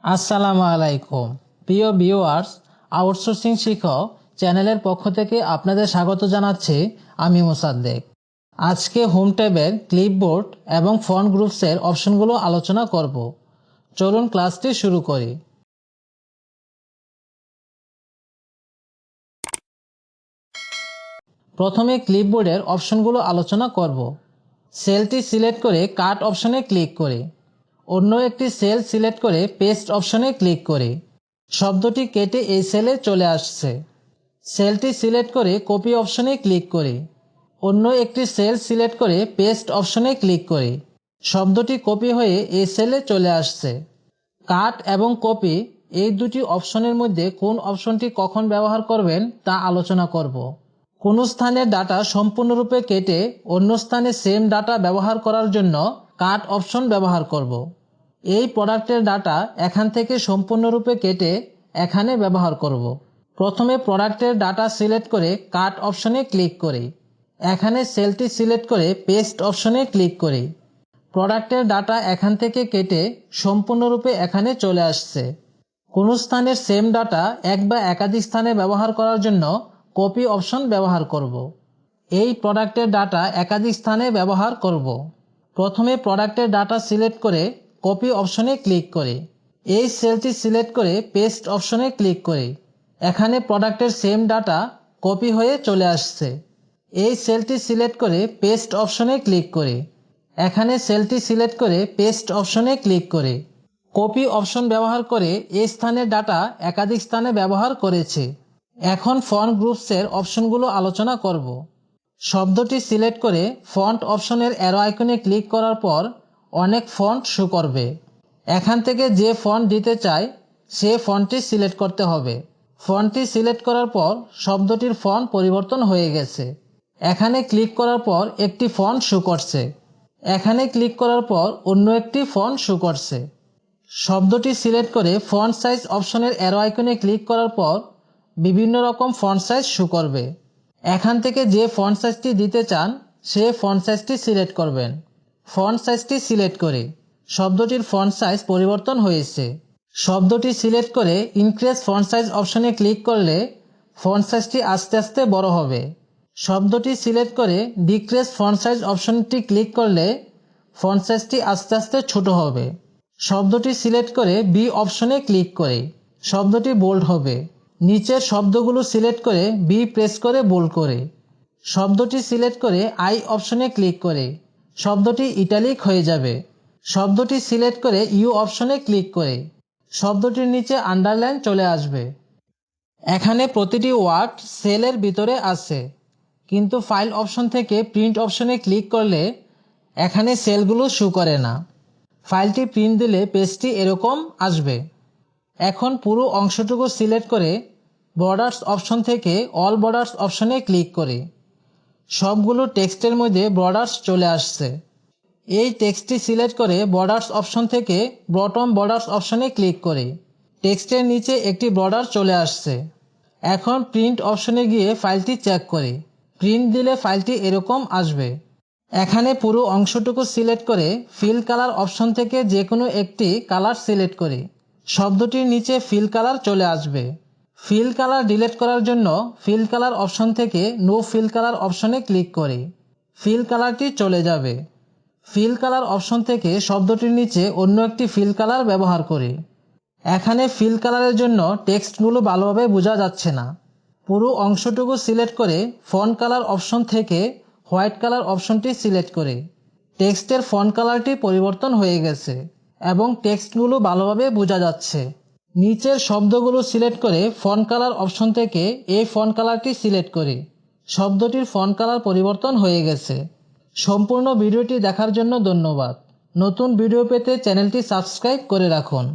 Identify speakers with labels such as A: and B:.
A: আসসালামু আলাইকুম প্রিয় ভিউয়ার্স, আউটসোর্সিং শিখো চ্যানেলের পক্ষ থেকে আপনাদের স্বাগত জানাচ্ছি আমি মোসাদ্দেক। আজকে হোম ট্যাবের ক্লিপবোর্ড এবং ফন্ট গ্রুপসের অপশনগুলো আলোচনা করব। চলুন ক্লাসটি শুরু করি। প্রথমে ক্লিপবোর্ডের অপশনগুলো আলোচনা করব। সেলটি সিলেক্ট করে কাট অপশনে ক্লিক করে অন্য একটি সেল সিলেক্ট করে পেস্ট অপশনে ক্লিক করে শব্দটি কেটে এই সেলে চলে আসছে। সেলটি সিলেক্ট করে কপি অপশনে ক্লিক করে অন্য একটি সেল সিলেক্ট করে পেস্ট অপশনে ক্লিক করে শব্দটি কপি হয়ে এই সেলে চলে আসছে। কাট এবং কপি এই দুটি অপশনের মধ্যে কোন অপশনটি কখন ব্যবহার করবেন তা আলোচনা করব। কোন স্থানের ডাটা সম্পূর্ণরূপে কেটে অন্য স্থানে সেম ডাটা ব্যবহার করার জন্য কাট অপশন ব্যবহার করব। এই প্রোডাক্টের ডাটা এখান থেকে সম্পূর্ণরূপে কেটে এখানে ব্যবহার করব। প্রথমে প্রোডাক্টের ডাটা সিলেক্ট করে কাট অপশনে ক্লিক করে এখানে সেলটি সিলেক্ট করে পেস্ট অপশনে ক্লিক করে প্রোডাক্টের ডাটা এখান থেকে কেটে সম্পূর্ণরূপে এখানে চলে আসছে। কোন স্থানের সেম ডাটা এক বা একাধিক স্থানে ব্যবহার করার জন্য কপি অপশন ব্যবহার করব। এই প্রোডাক্টের ডাটা একাধিক স্থানে ব্যবহার করব। প্রথমে প্রোডাক্টের ডাটা সিলেক্ট করে কপি অপশনে ক্লিক করে এই সেলটি সিলেক্ট করে পেস্ট অপশনে ক্লিক করে এখানে প্রোডাক্টের সেম ডাটা কপি হয়ে চলে আসছে। এই সেলটি সিলেক্ট করে পেস্ট অপশনে ক্লিক করে এখানে সেলটি সিলেক্ট করে পেস্ট অপশনে ক্লিক করে কপি অপশন ব্যবহার করে এই স্থানের ডাটা একাধিক স্থানে ব্যবহার করেছে। এখন ফন্ট গ্রুপসের অপশনগুলো আলোচনা করব। শব্দটি সিলেক্ট করে ফন্ট অপশনের অ্যারো আইকনে ক্লিক করার পর অনেক ফন্ট শো করবে। এখান থেকে যে ফন্ট দিতে চাই সে ফন্টটি সিলেক্ট করতে হবে। ফন্টটি সিলেক্ট করার পর শব্দটির ফন্ট পরিবর্তন হয়ে গেছে। এখানে ক্লিক করার পর একটি ফন্ট শো করছে। এখানে ক্লিক করার পর অন্য একটি ফন্ট শো করছে। শব্দটি সিলেক্ট করে ফন্ট সাইজ অপশনের অ্যারো আইকনে ক্লিক করার পর বিভিন্ন রকম ফন্ট সাইজ শো করবে। এখান থেকে যে ফন্ট সাইজটি দিতে চান সে ফন্ট সাইজটি সিলেক্ট করবেন। ফন্ট সাইজটি সিলেক্ট করে শব্দটির ফন্ট সাইজ পরিবর্তন হয়েছে। শব্দটি সিলেক্ট করে ইনক্রিজ ফন্ট সাইজ অপশনে ক্লিক করলে ফন্ট সাইজটি আস্তে আস্তে বড় হবে। শব্দটি সিলেক্ট করে ডিক্রিজ ফন্ট সাইজ অপশনটি ক্লিক করলে ফন্ট সাইজটি আস্তে আস্তে ছোট হবে। শব্দটি সিলেক্ট করে বি অপশনে ক্লিক করে শব্দটি বোল্ড হবে। নিচের শব্দগুলো সিলেক্ট করে বি প্রেস করে বোল্ড করে শব্দটি সিলেক্ট করে আই অপশনে ক্লিক করে শব্দটি ইটালিক হয়ে যাবে। শব্দটি সিলেক্ট করে ইউ অপশনে ক্লিক করে শব্দটির নিচে আন্ডারলাইন চলে আসবে। এখানে প্রতিটি ওয়ার্ড সেলের ভিতরে আছে, কিন্তু ফাইল অপশন থেকে প্রিন্ট অপশনে ক্লিক করলে এখানে সেলগুলো শো করে না। ফাইলটি প্রিন্ট দিলে পেজটি এরকম আসবে। এখন পুরো অংশটুকু সিলেক্ট করে বর্ডার্স অপশন থেকে অল বর্ডার্স অপশনে ক্লিক করে সবগুলো টেক্সটের মধ্যে বর্ডার্স চলে আসছে। এই টেক্সটটি সিলেক্ট করে বর্ডার্স অপশন থেকে বটম বর্ডার্স অপশনে ক্লিক করে টেক্সটের নিচে একটি বর্ডার চলে আসছে। এখন প্রিন্ট অপশনে গিয়ে ফাইলটি চেক করে প্রিন্ট দিলে ফাইলটি এরকম আসবে। এখানে পুরো অংশটুকু সিলেক্ট করে ফিল কালার অপশন থেকে যে কোনো একটি কালার সিলেক্ট করে শব্দটির নিচে ফিল কালার চলে আসবে। ফিল কালার ডিলিট করার জন্য ফিল কালার অপশন থেকে নো ফিল কালার অপশনে ক্লিক করে ফিল কালারটি চলে যাবে। ফিল কালার অপশন থেকে শব্দটির নিচে অন্য একটি ফিল কালার ব্যবহার করে এখানে ফিল কালারের জন্য টেক্সটগুলো ভালোভাবে বোঝা যাচ্ছে না। পুরো অংশটুকু সিলেক্ট করে ফন্ট কালার অপশন থেকে হোয়াইট কালার অপশনটি সিলেক্ট করে টেক্সটের ফন্ট কালারটি পরিবর্তন হয়ে গেছে এবং টেক্সটগুলো ভালোভাবে বোঝা যাচ্ছে। নিচের শব্দগুলো সিলেক্ট করে ফন্ট কালার অপশন থেকে এই ফন্ট কালারটি সিলেক্ট করে শব্দটির ফন্ট কালার পরিবর্তন হয়ে গেছে। সম্পূর্ণ ভিডিওটি দেখার জন্য ধন্যবাদ। নতুন ভিডিও পেতে চ্যানেলটি সাবস্ক্রাইব করে রাখুন।